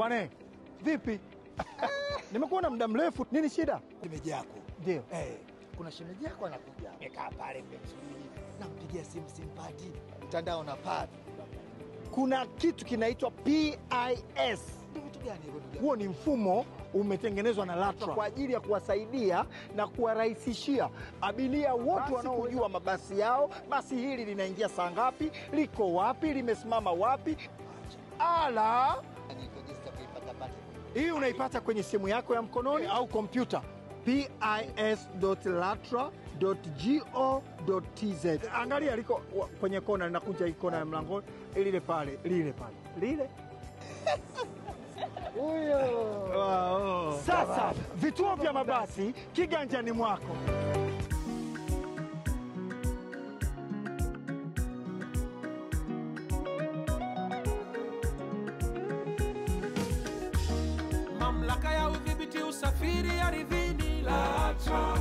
bwana, vipi? Nimekuona muda mrefu, nini shida? Shemeji yako. Ndio. Kuna shemeji yako anakuja. Amekaa pale mmemsubiri. Nampigia simu simpati. Mtandao na pad. Kuna kitu kinaitwa PIS. Ndio kitu gani hivyo ndugu? Huo ni mfumo umetengenezwa na LATRA kwa ajili ya kuwasaidia na kuwarahisishia abiria wote wanaojua mabasi yao, basi hili linaingia saa ngapi, liko wapi, limesimama wapi. Ala, hii unaipata kwenye simu yako ya mkononi au kompyuta. pis.latra.go.tz. Angalia liko kwenye kona, linakuja ikona ya mlango lile pale. Huyo. Wow. Sasa vituo vya mabasi kiganjani mwako. Mamlaka ya udhibiti usafiri ardhini LATRA,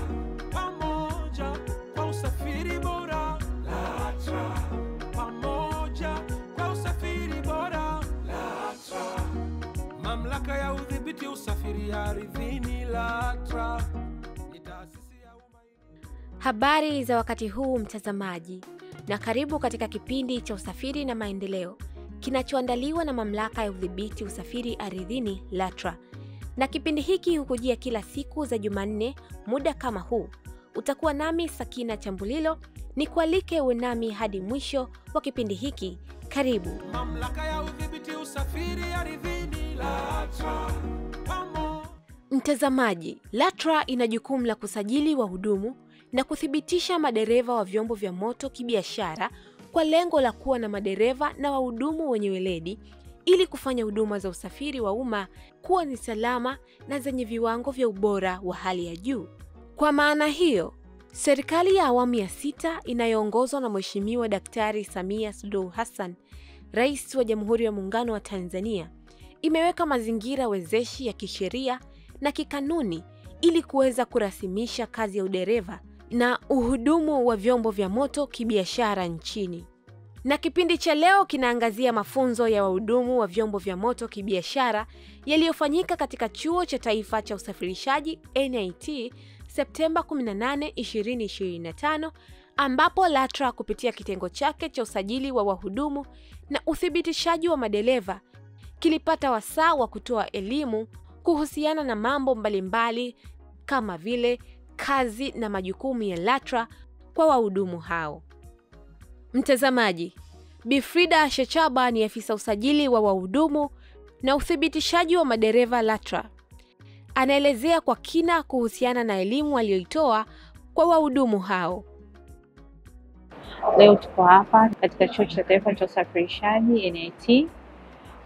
pamoja kwa usafiri bora. LATRA, pamoja kwa usafiri bora. LATRA, mamlaka ya udhibiti usafiri ardhini LATRA ni taasisi ya umma. Habari za wakati huu mtazamaji, na karibu katika kipindi cha usafiri na maendeleo kinachoandaliwa na mamlaka ya udhibiti usafiri ardhini LATRA. Na kipindi hiki hukujia kila siku za Jumanne muda kama huu. Utakuwa nami Sakina Chambulilo, nikualike uwe nami hadi mwisho wa kipindi hiki. Karibu. Mamlaka ya udhibiti usafiri ardhini LATRA, Mtazamaji, LATRA ina jukumu la kusajili wahudumu na kuthibitisha madereva wa vyombo vya moto kibiashara kwa lengo la kuwa na madereva na wahudumu wenye weledi ili kufanya huduma za usafiri wa umma kuwa ni salama na zenye viwango vya ubora wa hali ya juu. Kwa maana hiyo, serikali ya awamu ya 6 inayoongozwa na Mheshimiwa Daktari Samia Suluhu Hassan, Rais wa Jamhuri ya Muungano wa Tanzania, imeweka mazingira wezeshi ya kisheria na kikanuni ili kuweza kurasimisha kazi ya udereva na uhudumu wa vyombo vya moto kibiashara nchini. Na kipindi cha leo kinaangazia mafunzo ya wahudumu wa vyombo vya moto kibiashara yaliyofanyika katika Chuo cha Taifa cha Usafirishaji NIT Septemba 18, 2025, ambapo LATRA kupitia kitengo chake cha usajili wa wahudumu na uthibitishaji wa madereva kilipata wasaa wa kutoa elimu kuhusiana na mambo mbalimbali kama vile kazi na majukumu ya LATRA kwa wahudumu hao. Mtazamaji, Bi Frida Shechaba ni afisa usajili wa wahudumu na uthibitishaji wa madereva LATRA. Anaelezea kwa kina kuhusiana na elimu aliyoitoa kwa wahudumu hao. Leo tuko hapa katika Chuo cha Taifa cha Usafirishaji NIT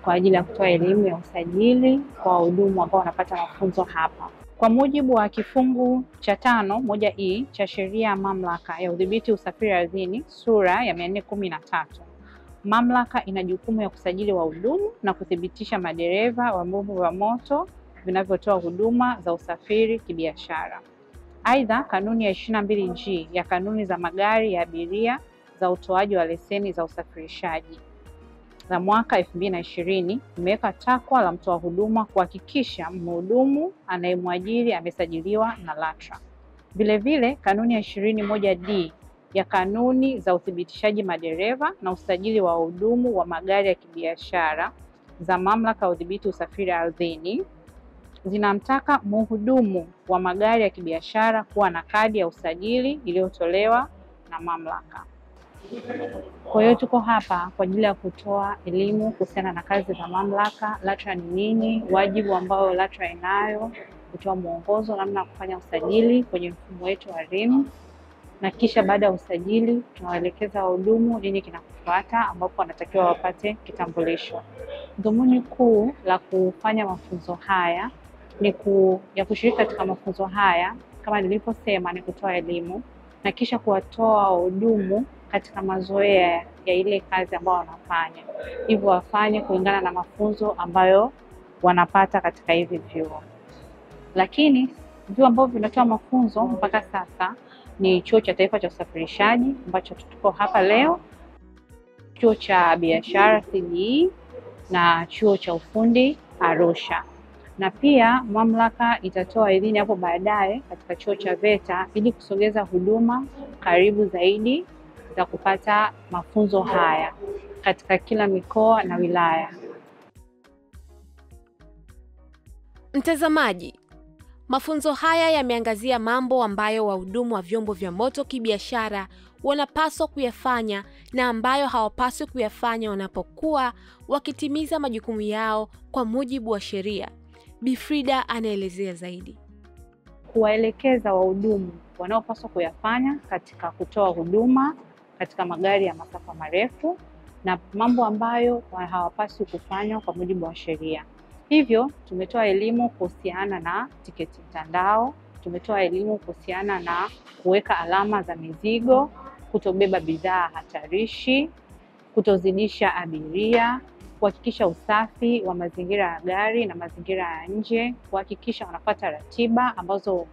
kwa ajili ya kutoa elimu ya usajili kwa wahudumu ambao wanapata mafunzo hapa. Kwa mujibu wa kifungu cha 5(1)(e) cha Sheria ya Mamlaka ya Udhibiti Usafiri Ardhini sura ya 413, mamlaka ina jukumu ya kusajili wahudumu na kuthibitisha madereva wa vyombo vya moto vinavyotoa huduma za usafiri kibiashara. Aidha, kanuni ya 22G ya kanuni za magari ya abiria za utoaji wa leseni za usafirishaji za mwaka 2020 imeweka takwa la mtoa huduma kuhakikisha mhudumu anayemwajiri amesajiliwa na LATRA. Vilevile, kanuni ya 21D ya kanuni za uthibitishaji madereva na usajili wa wahudumu wa magari ya kibiashara za mamlaka ya udhibiti usafiri ardhini zinamtaka mhudumu wa magari ya kibiashara kuwa na kadi ya usajili iliyotolewa na mamlaka. Kwa hiyo tuko hapa kwa ajili ya kutoa elimu kuhusiana na kazi za mamlaka, LATRA ni nini, wajibu ambao LATRA inayo, kutoa mwongozo namna ya kufanya usajili kwenye mfumo wetu wa RIM, na kisha baada ya usajili tunawaelekeza wahudumu nini kinakufuata, ambapo wanatakiwa wapate kitambulisho. Dhumuni kuu la kufanya mafunzo haya ya kushiriki katika mafunzo haya kama nilivyosema ni kutoa elimu na kisha kuwatoa wahudumu katika mazoea ya ile kazi ambayo wanafanya, hivyo wafanye kulingana na mafunzo ambayo wanapata katika hivi vyuo. Lakini vyuo ambavyo vinatoa mafunzo mpaka sasa ni Chuo cha Taifa cha Usafirishaji ambacho tuko hapa leo, Chuo cha Biashara CBE na Chuo cha Ufundi Arusha. Na pia mamlaka itatoa idhini hapo baadaye katika chuo cha VETA ili kusogeza huduma karibu zaidi za kupata mafunzo haya katika kila mikoa na wilaya. Mtazamaji, mafunzo haya yameangazia mambo ambayo wahudumu wa vyombo vya moto kibiashara wanapaswa kuyafanya na ambayo hawapaswi kuyafanya wanapokuwa wakitimiza majukumu yao kwa mujibu wa sheria. Bi Frida anaelezea zaidi. Kuwaelekeza wahudumu wanaopaswa kuyafanya katika kutoa huduma katika magari ya masafa marefu na mambo ambayo hawapaswi kufanya kwa mujibu wa sheria. Hivyo tumetoa elimu kuhusiana na tiketi mtandao, tumetoa elimu kuhusiana na kuweka alama za mizigo, kutobeba bidhaa hatarishi, kutozidisha abiria, kuhakikisha usafi wa mazingira ya gari na mazingira ya nje, kuhakikisha wanafuata ratiba ambazo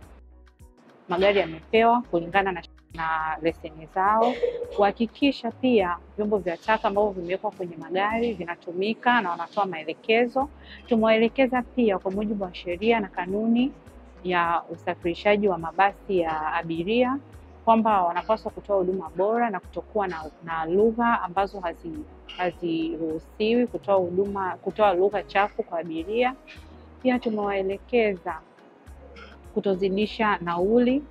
magari yamepewa kulingana na leseni zao, kuhakikisha pia vyombo vya taka ambavyo vimewekwa kwenye magari vinatumika na wanatoa maelekezo. Tumewaelekeza pia kwa mujibu wa sheria na kanuni ya usafirishaji wa mabasi ya abiria kwamba wanapaswa kutoa huduma bora na kutokuwa na lugha ambazo haziruhusiwi kutoa lugha chafu kwa abiria. Pia tumewaelekeza kutozidisha nauli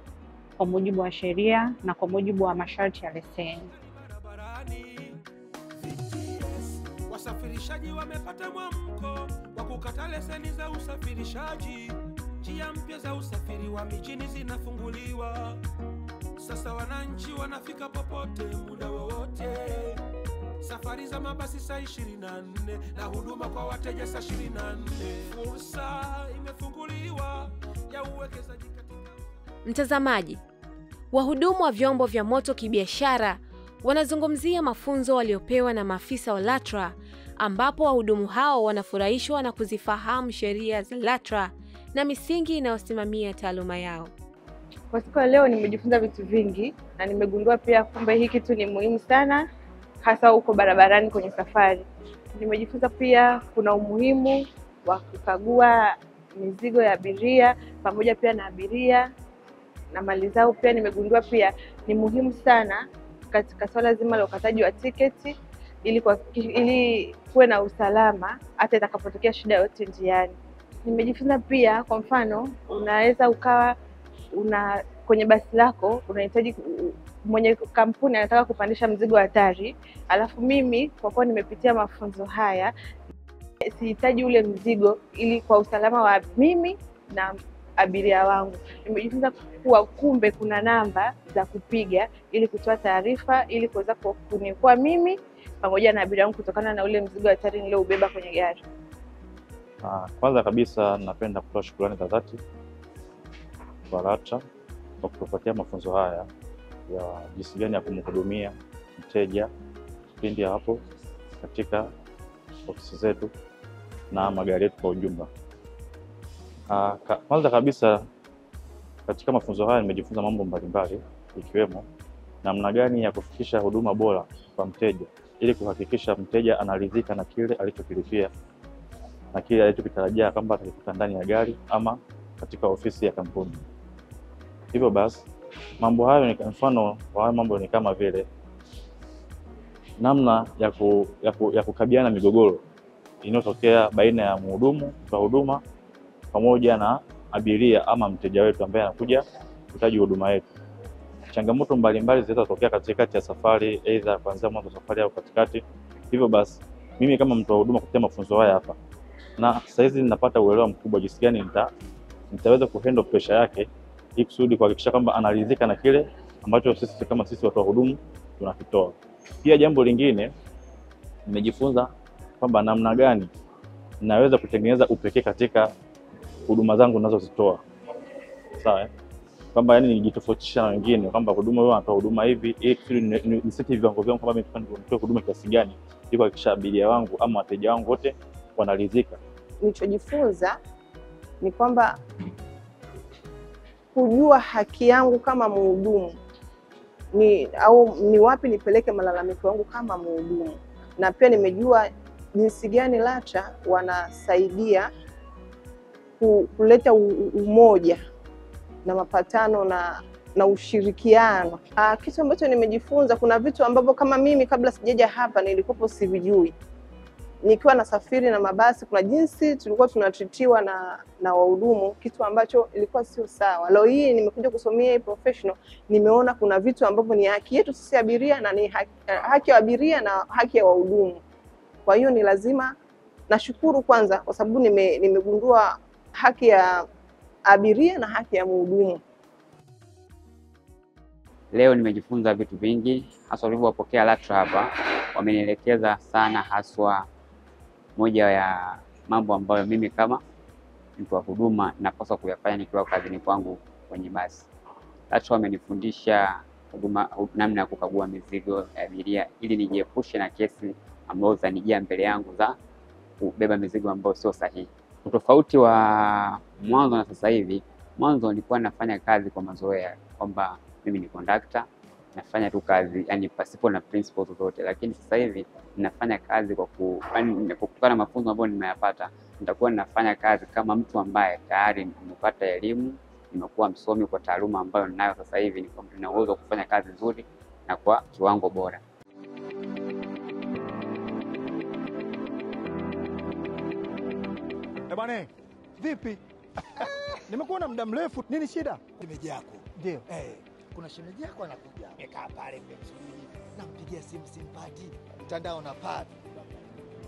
kwa mujibu wa sheria na kwa mujibu wa masharti ya leseni. Wasafirishaji wamepata mwamko wa kukata leseni za usafirishaji. Njia mpya za usafiri wa mijini zinafunguliwa. Sasa wananchi wanafika popote muda wowote. Safari za mabasi saa 24 na huduma kwa wateja saa 24. Fursa imefunguliwa ya uwekezaji katika. Mtazamaji, wahudumu wa vyombo vya moto kibiashara wanazungumzia mafunzo waliopewa na maafisa wa LATRA, ambapo wahudumu hao wanafurahishwa na kuzifahamu sheria za LATRA na misingi inayosimamia taaluma yao. Kwa siku ya leo nimejifunza vitu vingi na nimegundua pia kumbe hii kitu ni muhimu sana, hasa huko barabarani kwenye safari. Nimejifunza pia kuna umuhimu wa kukagua mizigo ya abiria pamoja pia na abiria na mali zao. Pia nimegundua pia ni muhimu sana katika swala zima la ukataji wa tiketi ili kuwe na usalama hata itakapotokea shida yote njiani. Nimejifunza pia kwa mfano unaweza ukawa kwenye basi lako unahitaji mwenye kampuni anataka kupandisha mzigo hatari, alafu mimi kwa kuwa nimepitia mafunzo haya sihitaji ule mzigo ili kwa usalama wa mimi na abiria wangu. Nimejifunza kuwa kumbe kuna namba za kupiga ili kutoa taarifa ili kuweza kuniokoa mimi pamoja na abiria wangu kutokana na ule mzigo hatari nilioubeba kwenye gari. Kwanza kabisa napenda kutoa shukrani za dhati kwa LATRA kwa kutupatia mafunzo haya ya jinsi gani ya kumhudumia mteja pindi hapo katika ofisi zetu na magari yetu kwa ujumla. Kwanza kabisa katika mafunzo haya nimejifunza mambo mbalimbali ikiwemo namna gani ya kufikisha huduma bora kwa mteja ili kuhakikisha mteja anaridhika na kile alichokilipia na kile alichokitarajia kwamba atakikuta ndani ya gari ama katika ofisi ya kampuni. Hivyo basi mambo hayo ni mfano wa mambo ni kama vile namna ya kukabiliana na migogoro inayotokea baina ya mhudumu wa huduma pamoja na abiria ama mteja wetu ambaye anakuja kuhitaji huduma yetu. Changamoto mbalimbali zinaweza kutokea katikati ya safari, aidha kuanzia mwanzo safari au katikati. Hivyo basi mimi kama mtu wa huduma kupitia mafunzo haya hapa na sasa hizi ninapata uelewa mkubwa jinsi gani nitaweza kuhandle pressure yake ili kusudi kuhakikisha kwamba anaridhika na kile ambacho sisi watu wa huduma tunakitoa. Pia jambo lingine nimejifunza kwamba namna gani naweza kutengeneza upekee katika huduma zangu ninazozitoa. Sawa? Kwamba yani nijitofautisha na wengine kwamba huduma wao wanatoa huduma hivi ili niseti viwango vyangu kwamba mimi nitoa huduma kiasi gani ili kuhakikisha abiria wangu ama wateja wangu wote wanaridhika. Nilichojifunza ni kwamba kujua haki yangu kama mhudumu ni wapi nipeleke malalamiko yangu kama mhudumu, na pia nimejua jinsi gani LATRA wanasaidia kuleta umoja na mapatano na ushirikiano. Kitu ambacho nimejifunza, kuna vitu ambavyo kama mimi kabla sijaja hapa nilikuwa sivijui. Nikiwa nasafiri na mabasi, kuna jinsi tulikuwa tunatritiwa na wahudumu, kitu ambacho ilikuwa sio sawa. Leo hii nimekuja kusomea hii professional, nimeona kuna vitu ambavyo ni haki yetu sisi abiria na ni haki ya abiria na haki ya wahudumu. Kwa hiyo ni lazima nashukuru kwanza kwa sababu nimegundua haki ya abiria na haki ya mhudumu. Leo nimejifunza vitu vingi, hasa walivyopokea LATRA hapa. Wamenielekeza sana, haswa moja ya mambo ambayo mimi kama mtu wa huduma napaswa kuyafanya nikiwa kazini kwangu kwenye basi. LATRA wamenifundisha huduma, namna ya kukagua mizigo ya abiria ili nijiepushe na kesi ambazo zanijia mbele yangu za kubeba mizigo ambayo sio sahihi. Utofauti wa mwanzo na sasa hivi, mwanzo nilikuwa nafanya kazi kwa mazoea kwamba mimi ni conductor, nafanya tu kazi yani pasipo na principles zote, lakini sasa hivi ninafanya kazi kwa kutokana na mafunzo ambayo nimeyapata. Nitakuwa ninafanya kazi kama mtu ambaye tayari nimepata elimu, nimekuwa msomi kwa taaluma ambayo ninayo sasa hivi, nina uwezo wa kufanya kazi nzuri na kwa kiwango bora. Bwana, vipi? Nimekuona muda mrefu, nini shida? Shemeji yako. Ndio. Kuna shemeji yako anakuja. Amekaa pale pembeni. Nampigia simu simpati. Mtandao unapata.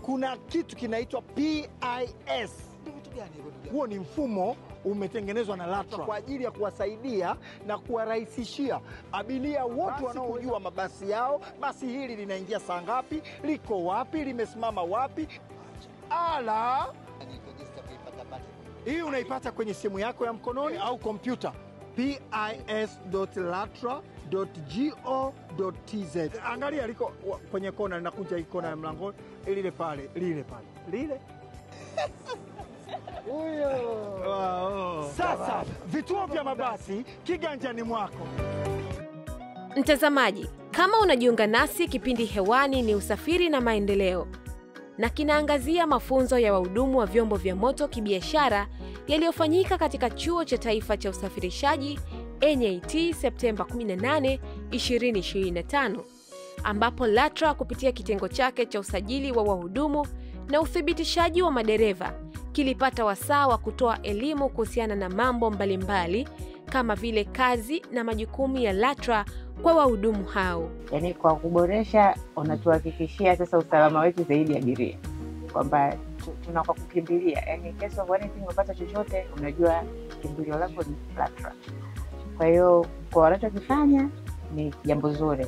Kuna kitu kinaitwa PIS. Ndio kitu gani hivyo? Huo ni mfumo umetengenezwa na LATRA kwa ajili ya kuwasaidia na kuwarahisishia abiria wote wanaojua mabasi yao, basi hili linaingia saa ngapi, liko wapi, limesimama wapi. Ala, hii unaipata kwenye simu yako ya mkononi au kompyuta. pis.latra.go.tz. Angalia liko kwenye kona, linakuja ikona ya mlango lile pale. Huyo. Wow. Sasa vituo vya mabasi kiganjani mwako. Mtazamaji, kama unajiunga nasi, kipindi hewani ni Usafiri na Maendeleo, na kinaangazia mafunzo ya wahudumu wa vyombo vya moto kibiashara yaliyofanyika katika Chuo cha Taifa cha Usafirishaji NIT Septemba 18, 2025, ambapo LATRA kupitia kitengo chake cha usajili wa wahudumu na uthibitishaji wa madereva kilipata wasaa wa kutoa elimu kuhusiana na mambo mbalimbali kama vile kazi na majukumu ya LATRA kwa wahudumu hao. Yaani kwa kuboresha, unatuhakikishia sasa usalama wetu zaidi abiria, kwamba tunakwa kukimbilia, yaani case of anything unapata chochote, unajua kimbilio lako ni LATRA. Kwa hiyo kwa wanachokifanya ni jambo zuri.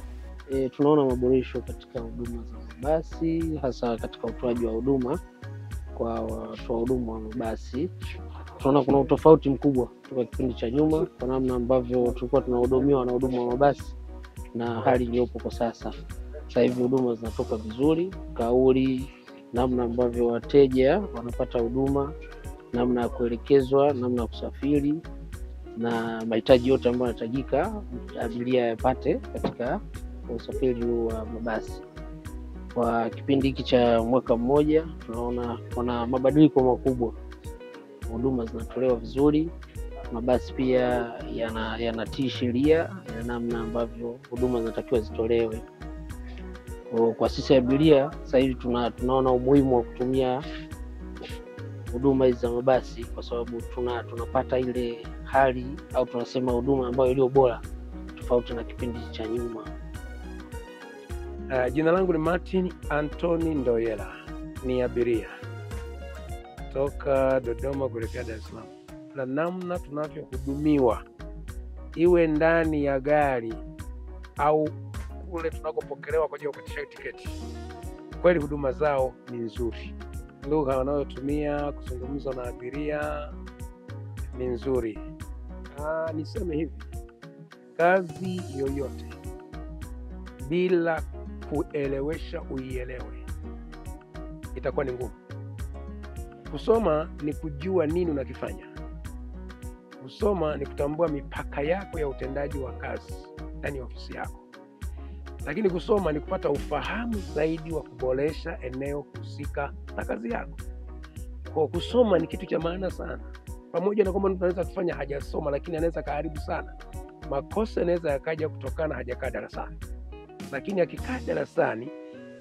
Tunaona maboresho katika huduma za mabasi, hasa katika utoaji wa huduma kwa watoa huduma wa mabasi. Tunaona kuna utofauti mkubwa kutoka kipindi cha nyuma, kwa namna ambavyo tulikuwa tunahudumiwa na huduma wa mabasi na hali iliyopo kwa sasa. Sasa hivi huduma zinatoka vizuri, kauli, namna ambavyo wateja wanapata huduma, namna ya kuelekezwa, namna ya kusafiri na mahitaji yote ambayo yanahitajika abiria yapate katika usafiri wa mabasi. Kwa kipindi hiki cha mwaka mmoja tunaona kuna mabadiliko makubwa. Huduma zinatolewa vizuri, mabasi pia yanatii sheria ya namna ambavyo huduma zinatakiwa zitolewe. Kwa sisi abiria sasa hivi tunaona umuhimu wa kutumia huduma hizi za mabasi, kwa sababu tunapata ile hali au tunasema huduma ambayo iliyo bora tofauti na kipindi cha nyuma. Jina langu ni Martin Anthony Ndoyela, ni abiria toka Dodoma kuelekea Dar es Salaam. Na namna tunavyohudumiwa, iwe ndani ya gari au kule tunakopokelewa kwa ajili ya kukatisha tiketi, kweli huduma zao ni nzuri. Lugha wanayotumia kuzungumza na abiria ni nzuri. Niseme hivi, kazi yoyote bila kuelewesha uielewe itakuwa ni ngumu. Kusoma ni kujua nini unakifanya. Kusoma ni kutambua mipaka yako ya utendaji wa kazi ndani ya ofisi yako. lakini kusoma ni kupata ufahamu zaidi wa kuboresha eneo husika na kazi yako. Kwa kusoma ni kitu cha maana sana, pamoja na kwamba mtu anaweza kufanya hajasoma, lakini anaweza kaharibu sana. Makosa yanaweza yakaja kutokana hajakaa darasani, lakini akikaa darasani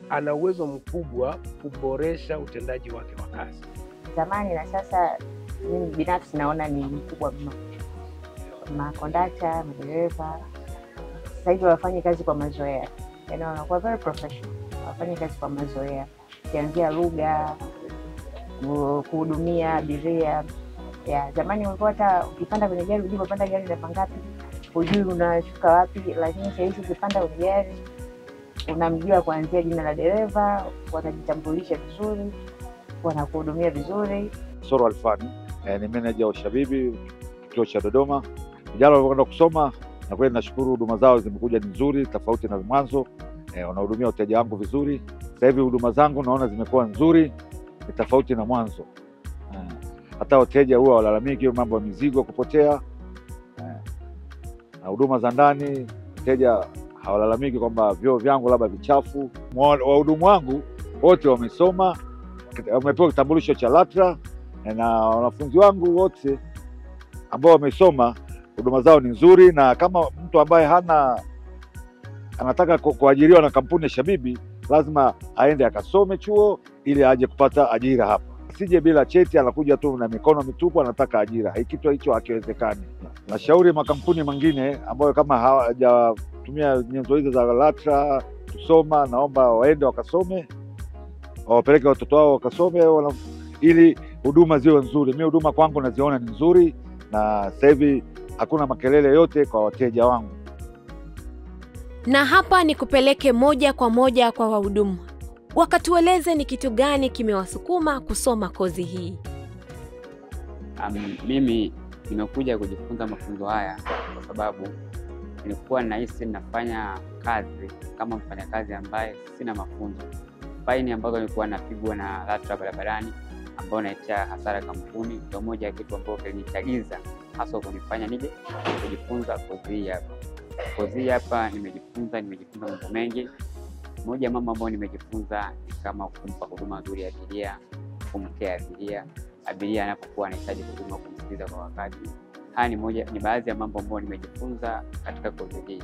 ana uwezo mkubwa kuboresha utendaji wake wa kazi. Zamani na sasa mimi binafsi naona ni mkubwa mno. Makondakta, madereva sasa hivi wafanye kazi kwa mazoea, yaani wanakuwa very professional, wafanye kazi kwa mazoea, kianzia lugha, kuhudumia abiria. Ya zamani ulikuwa hata ukipanda kwenye gari hujui unapanda gari namba ngapi, hujui unashuka wapi, lakini sasa hivi ukipanda kwenye gari unamjua kuanzia jina la dereva, wanajitambulisha vizuri, wanakuhudumia vizuri. Soro Alfani, ni manager wa Shabibi kituo cha Dodoma. Vijana walivyokwenda kusoma na kweli nashukuru huduma zao zimekuja ni nzuri tofauti na mwanzo. Wanahudumia wateja wangu vizuri. Sasa hivi huduma zangu naona zimekuwa nzuri, ni tofauti na mwanzo. Hata wateja huwa walalamiki mambo ya mizigo kupotea. Na huduma za ndani wateja hawalalamiki kwamba vyoo vyangu labda vichafu. Wahudumu wangu wote wamesoma, wamepewa kitambulisho cha LATRA, na wanafunzi wangu wote ambao wamesoma huduma zao ni nzuri. Na kama mtu ambaye anataka kuajiriwa na kampuni ya Shabibi lazima aende akasome chuo ili aje kupata ajira hapa. Sije bila cheti, anakuja tu na mikono mitupu anataka ajira. Kitu hicho hakiwezekani. Nashauri makampuni mengine ambayo kama hawajatumia nyenzo hizo za LATRA kusoma, naomba waende wakasome, wawapeleke watoto wao wakasome ili huduma ziwe nzuri. Mimi huduma kwangu naziona ni nzuri, na sasa hivi hakuna makelele yote kwa wateja wangu. Na hapa ni kupeleke moja kwa moja kwa wahudumu, wakatueleze ni kitu gani kimewasukuma kusoma kozi hii. Mimi nimekuja kujifunza mafunzo haya kwa sababu nilikuwa nahisi nafanya kazi kama mfanyakazi ambaye sina mafunzo. Faini ambazo nilikuwa napigwa na LATRA barabarani ambao naitia hasara kampuni, ndio moja ya kitu ambacho kilinichagiza hasa kunifanya nije kujifunza kozi hii hapa. Kozi hii hapa nimejifunza mambo mengi. Moja mambo ambayo nimejifunza ni kama kumpa huduma nzuri ya abiria, kumkea abiria anapokuwa anahitaji huduma, kumsikiliza kwa wakati. Haya ni baadhi ya mambo ambayo nimejifunza katika kozi hii.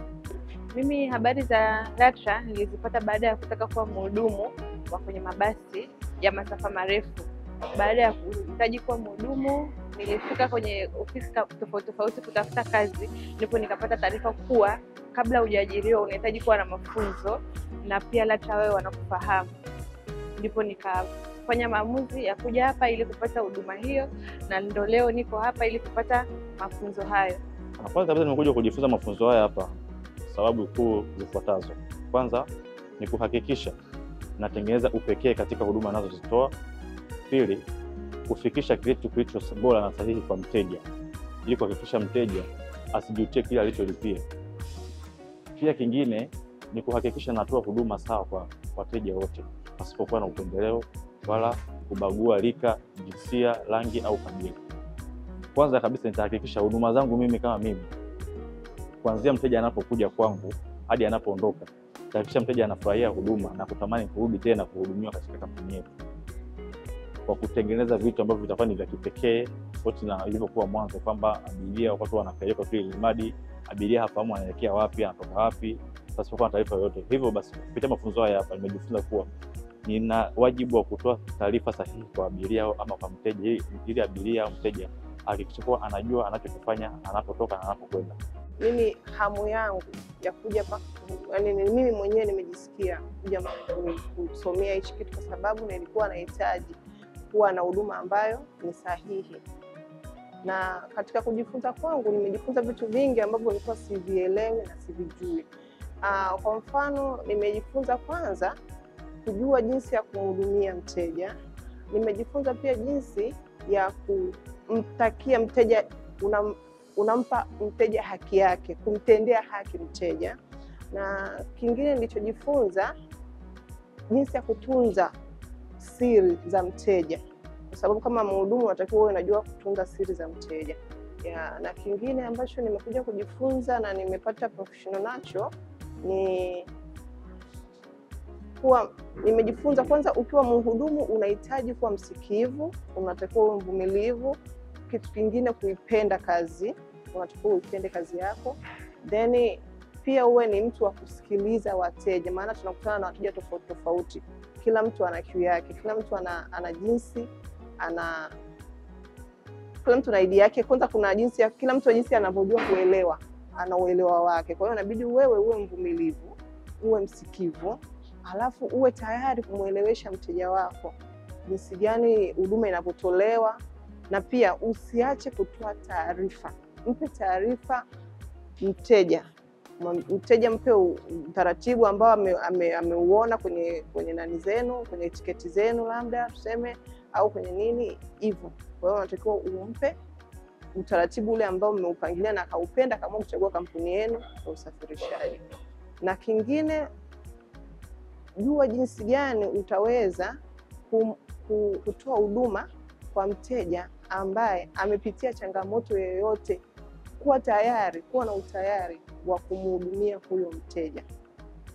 Mimi habari za LATRA nilizipata baada ya kutaka kuwa mhudumu wa kwenye mabasi ya masafa marefu. Baada ya kuhitaji kuwa mhudumu, nilifika kwenye ofisi tofauti kutafuta kazi, ndipo nikapata taarifa kuwa kabla hujaajiriwa unahitaji kuwa na mafunzo na pia LATRA wewe wanakufahamu. Ndipo nikafanya maamuzi ya kuja hapa ili kupata huduma hiyo, na ndio leo niko hapa ili kupata mafunzo hayo. Kwanza kabisa nimekuja kujifunza mafunzo haya hapa sababu kuu zifuatazo. Kwanza ni kuhakikisha natengeneza upekee katika huduma ninazozitoa. Pili, kufikisha kitu kilicho bora na sahihi kwa mteja ili kuhakikisha mteja asijutie kile alicholipia. Pia kingine ni kuhakikisha natoa huduma sawa kwa wateja wote pasipokuwa na upendeleo wala kubagua rika, jinsia, rangi au kabila. Kwanza kabisa nitahakikisha huduma zangu mimi kama mimi, kuanzia mteja anapokuja kwangu hadi anapoondoka, nitahakikisha mteja anafurahia huduma na kutamani kurudi tena kuhudumiwa katika kampuni yetu, kwa kutengeneza vitu ambavyo vitakuwa ni vya kipekee tofauti na ilivyokuwa mwanzo, kwamba abiria watu wanapelekwa tu ili mradi abiria hafahamu anaelekea wapi, anatoka wapi, pasipokuwa na taarifa yoyote. Hivyo basi kupitia mafunzo haya hapa nimejifunza kuwa nina wajibu wa kutoa taarifa sahihi kwa abiria ama kwa mteja, ili abiria au mteja hakikisha kuwa anajua anachokifanya anapotoka na anapokwenda. Mimi hamu yangu ya kuja hapa, yani mimi mwenyewe nimejisikia kuja kusomea hichi kitu kwa sababu nilikuwa nahitaji kuwa na huduma ambayo ni sahihi. Na katika kujifunza kwangu nimejifunza vitu vingi ambavyo nilikuwa sivielewi na sivijui. Kwa mfano nimejifunza kwanza kujua jinsi ya kumhudumia mteja. Nimejifunza pia jinsi ya kumtakia mteja, unampa mteja haki yake, kumtendea haki mteja. Na kingine nilichojifunza jinsi ya kutunza siri za mteja, kwa sababu kama mhudumu unatakiwa uwe unajua kutunza siri za mteja. Na kingine ambacho nimekuja kujifunza na nimepata professional nacho ni nimejifunza kwanza, ukiwa mhudumu unahitaji kuwa msikivu, unatakiwa uwe mvumilivu. Kitu kingine, kuipenda kazi, unatakiwa uipende kazi yako. Then pia uwe ni mtu wa kusikiliza wateja, maana tunakutana na wateja tofauti tofauti. Kila mtu ana kiu yake, kila mtu ana jinsi, kila mtu na idea yake. Kwanza kuna jinsi ya kila mtu, jinsi anavyojua kuelewa, ana uelewa wake. Kwa hiyo inabidi wewe uwe mvumilivu, uwe msikivu, alafu uwe tayari kumuelewesha mteja wako jinsi gani huduma inapotolewa, na pia usiache kutoa taarifa. Mpe taarifa mteja. Mteja mpe utaratibu ambao ameuona kwenye nani zenu, kwenye tiketi zenu labda tuseme, au kwenye nini hivyo. Kwa hiyo unatakiwa umpe utaratibu ule ambao mmeupangilia na akaupenda kama kuchagua kampuni yenu ya usafirishaji. Na kingine, jua jinsi gani utaweza kutoa huduma kwa mteja ambaye amepitia changamoto yoyote. Kuwa tayari, kuwa na utayari wa kumhudumia huyo mteja.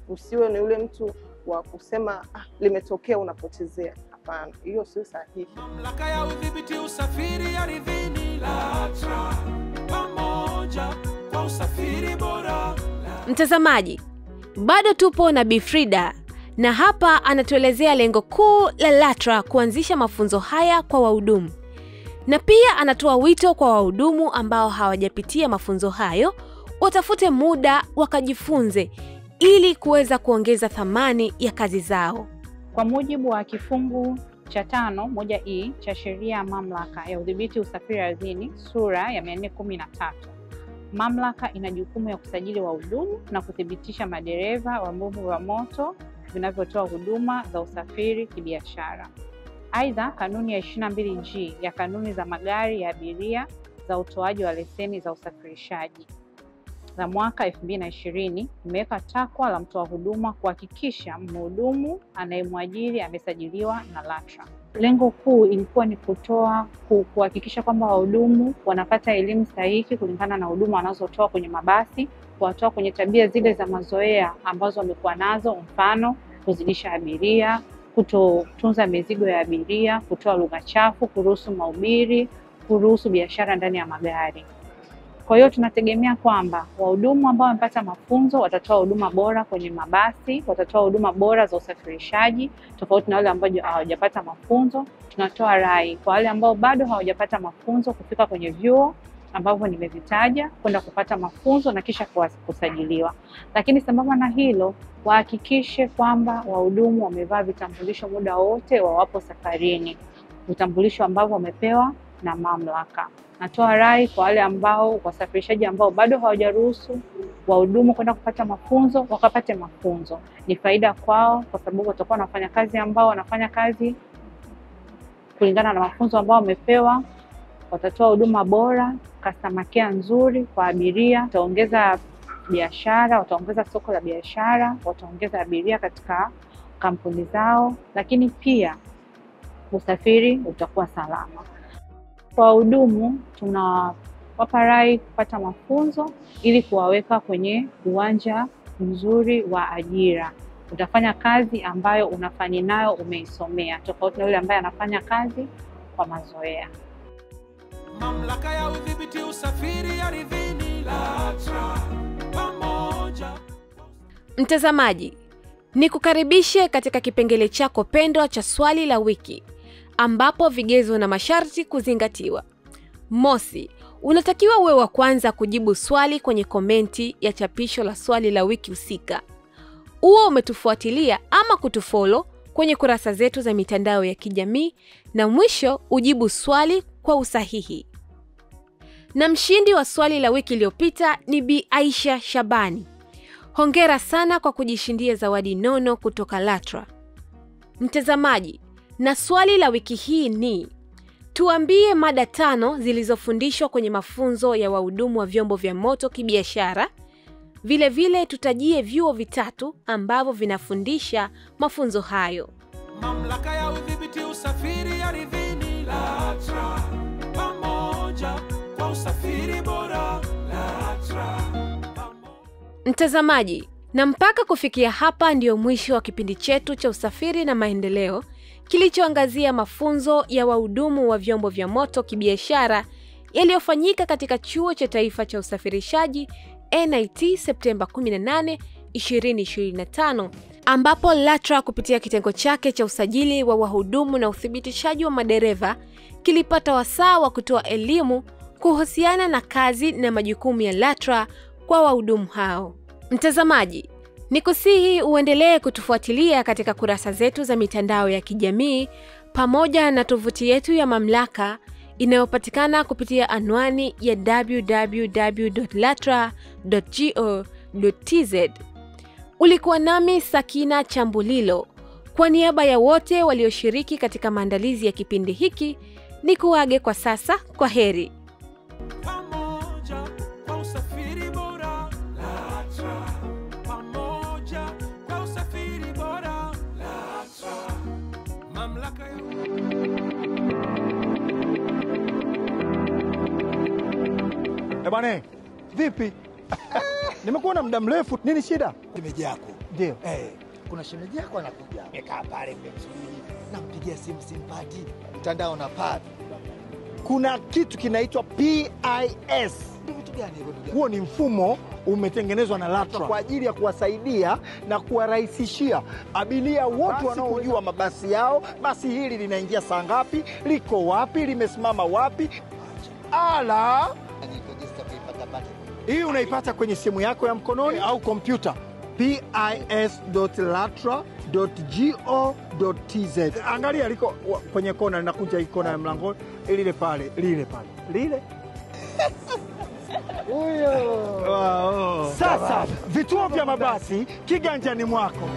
Usiwe ni yule mtu wa kusema limetokea unapotezea. Hapana, hiyo sio sahihi. Mamlaka ya udhibiti usafiri ardhini LATRA, pamoja kwa usafiri bora. Mtazamaji, bado tupo na Bi Frida, na hapa anatuelezea lengo kuu la LATRA kuanzisha mafunzo haya kwa wahudumu, na pia anatoa wito kwa wahudumu ambao hawajapitia mafunzo hayo watafute muda wakajifunze ili kuweza kuongeza thamani ya kazi zao. Kwa mujibu wa kifungu cha 5(1)(e) cha sheria ya mamlaka ya udhibiti usafiri ardhini sura ya 413, mamlaka ina jukumu ya kusajili wahudumu na kuthibitisha madereva wa vyombo vya moto vinavyotoa huduma za usafiri kibiashara. Aidha, kanuni ya 22G ya kanuni za magari ya abiria za utoaji wa leseni za usafirishaji za mwaka 2020 imeweka takwa la mtoa huduma kuhakikisha mhudumu anayemwajiri amesajiliwa na LATRA. Lengo kuu ilikuwa ni kuhakikisha kwamba wahudumu wanapata elimu sahihi kulingana na huduma wanazotoa kwenye mabasi, kuwatoa kwenye tabia zile za mazoea ambazo wamekuwa nazo, mfano kuzidisha abiria, kutotunza mizigo ya abiria, kutoa lugha chafu, kuruhusu mahubiri, kuruhusu biashara ndani ya magari. Kwa hiyo tunategemea kwamba wahudumu ambao wamepata mafunzo watatoa huduma bora kwenye mabasi, watatoa huduma bora za usafirishaji, tofauti na wale ambao hawajapata mafunzo. Tunatoa rai kwa wale ambao bado hawajapata mafunzo kufika kwenye vyuo ambavyo nimevitaja, kwenda kupata mafunzo na kisha kusajiliwa. Lakini sambamba na hilo, wahakikishe kwamba wahudumu wamevaa vitambulisho muda wote wawapo safarini, vitambulisho ambavyo wamepewa na mamlaka. Natoa rai kwa wale ambao wasafirishaji ambao bado hawajaruhusu wahudumu kwenda kupata mafunzo, wakapate mafunzo. Ni faida kwao kwa sababu watakuwa wanafanya kazi ambao wanafanya kazi kulingana na mafunzo ambao wamepewa. Watatoa huduma bora, customer care nzuri kwa abiria, wataongeza biashara, wataongeza soko la biashara, wataongeza abiria katika kampuni zao, lakini pia usafiri utakuwa salama. Kwa wahudumu tunawapa rai kupata mafunzo ili kuwaweka kwenye uwanja mzuri wa ajira. Utafanya kazi ambayo unafanya nayo umeisomea, tofauti na yule ambaye anafanya kazi kwa mazoea. Mamlaka ya udhibiti usafiri ardhini LATRA, pamoja. Mtazamaji, nikukaribishe katika kipengele chako pendwa cha swali la wiki, ambapo vigezo na masharti kuzingatiwa. Mosi, unatakiwa uwe wa kwanza kujibu swali kwenye komenti ya chapisho la swali la wiki husika. Uwe umetufuatilia ama kutufollow kwenye kurasa zetu za mitandao ya kijamii, na mwisho ujibu swali kwa usahihi. Na mshindi wa swali la wiki iliyopita ni Bi Aisha Shabani. Hongera sana kwa kujishindia zawadi nono kutoka LATRA. Mtazamaji, na swali la wiki hii ni: tuambie mada 5 zilizofundishwa kwenye mafunzo ya wahudumu wa vyombo vya moto kibiashara. Vile vile tutajie vyuo vitatu ambavyo vinafundisha mafunzo hayo. Mamlaka ya udhibiti usafiri ardhini LATRA, pamoja kwa usafiri bora LATRA. Mtazamaji, Na mpaka kufikia hapa ndio mwisho wa kipindi chetu cha usafiri na maendeleo kilichoangazia mafunzo ya wahudumu wa vyombo vya moto kibiashara yaliyofanyika katika Chuo cha Taifa cha Usafirishaji NIT Septemba 18, 2025, ambapo LATRA kupitia kitengo chake cha usajili wa wahudumu na uthibitishaji wa madereva kilipata wasaa wa kutoa elimu kuhusiana na kazi na majukumu ya LATRA kwa wahudumu hao. Mtazamaji, nikusihi uendelee kutufuatilia katika kurasa zetu za mitandao ya kijamii pamoja na tovuti yetu ya mamlaka inayopatikana kupitia anwani ya www.latra.go.tz. Ulikuwa nami Sakina Chambulilo. Kwa niaba ya wote walioshiriki katika maandalizi ya kipindi hiki, nikuage kwa sasa. Kwa heri. Pamoja kwa usafiri bora LATRA, pamoja kwa usafiri bora LATRA, mamlaka ya Bwana, vipi? Nimekuona muda mrefu, nini shida? Shemeji yako. Ndio. Kuna shemeji yako anakuja. Amekaa pale mmemsubiri. Nampigia simu simpati. Mtandao unapata. Kuna kitu kinaitwa PIS. Ndio vitu gani hivyo? Huo ni mfumo umetengenezwa na LATRA kwa ajili ya kuwasaidia na kuwarahisishia abiria wote wanaojua mabasi yao, basi hili linaingia saa ngapi, liko wapi, limesimama wapi. Ala, hii unaipata kwenye simu yako ya mkononi au kompyuta. pis.latra.go.tz. Angalia liko kwenye kona, linakuja ikona ya mlango lile pale. Huyo. Sasa vituo vya mabasi kiganjani mwako.